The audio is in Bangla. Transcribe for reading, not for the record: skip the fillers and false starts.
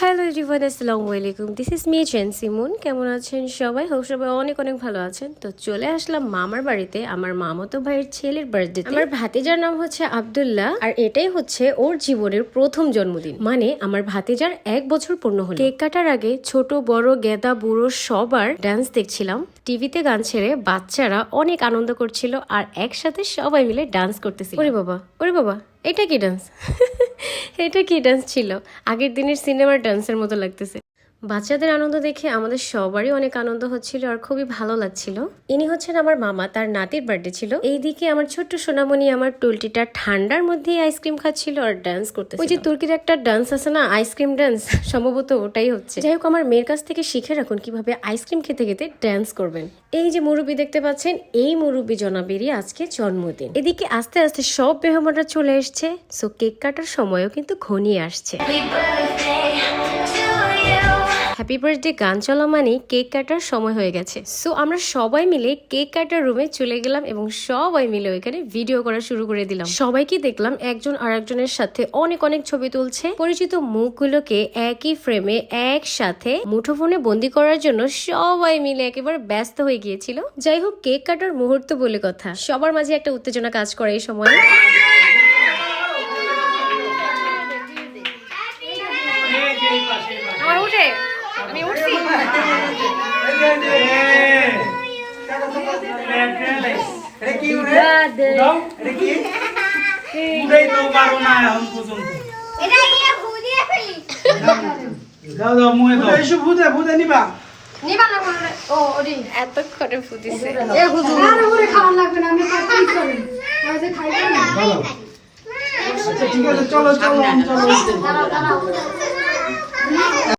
হ্যালো এভরিওয়ান, আসসালামু আলাইকুম। This is me Simun. কেমন আছেন সবাই? হোপ সবাই অনেক অনেক ভালো আছেন। তো চলে আসলাম মামার বাড়িতে আমার মামাতো ভাইয়ের ছেলের বার্থডে। আমার ভাতিজার নাম হচ্ছে আব্দুল্লাহ, আর এটাই হচ্ছে ওর জীবনের প্রথম জন্মদিন। মানে আমার ভাতিজার 1 বছর পূর্ণ হলো। কেক কাটার আগে ছোট বড় গেদা বুড়ো সবার ডান্স দেখছিলাম। টিভিতে গান ছেড়ে বাচ্চারা অনেক আনন্দ করছিল আর একসাথে সবাই মিলে ডান্স করতেছিল। ওরে বাবা এটা কি ডান্স? এটা কি ডান্স ছিল? আগের দিনের সিনেমার ডান্সের মতো লাগতেছে। বাচ্চাদের আনন্দ দেখে আমাদের সবারই অনেক আনন্দ হচ্ছিল আর খুবই ভালো লাগছিল। ইনি হচ্ছেন আমার মামা, তার নাতির বার্থডে ছিল। এইদিকে আমার ছোট্ট সোনামণি আমার টুলটিটা ঠান্ডার মধ্যেই আইসক্রিম খাচ্ছিল আর ডান্স করতেছিল। ওই যে তুর্কির একটা ডান্স আছে না, আইসক্রিম ডান্স, সম্ভবত ওটাই হচ্ছে। যাই হোক, আমার মেয়ের কাছ থেকে শিখে রাখুন কিভাবে আইসক্রিম খেতে খেতে ডান্স করবেন। এই যে মুরব্বি দেখতে পাচ্ছেন, এই মুরব্বি জনাবেরই আজকে জন্মদিন। এদিকে আস্তে আস্তে সব মেহমানরা চলে এসছে, সো কেক কাটার সময়ও কিন্তু ঘনিয়ে আসছে। হ্যাপি বার্থডে গান চলা মানেই কেক কাটার সময় হয়ে গেছে। সো আমরা সবাই মিলে কেক কাটার রুমে চলে গেলাম এবং সবাই মিলে ওইখানে ভিডিও করা শুরু করে দিলাম। সবাইকে দেখলাম একজন আর একজনের সাথে অনেক অনেক ছবি তুলছে। পরিচিত মুখগুলোকে একই ফ্রেমে একসাথে মুঠোফোনে বন্দি করার জন্য সবাই মিলে একেবারে ব্যস্ত হয়ে গিয়েছিল। যাই হোক, কেক কাটার মুহূর্ত বলে কথা, সবার মাঝে একটা উত্তেজনা কাজ করে এই সময়। আমি উঠছি। এতক্ষণে ফুদিছে। ঠিক আছে, চলো চলো চলো।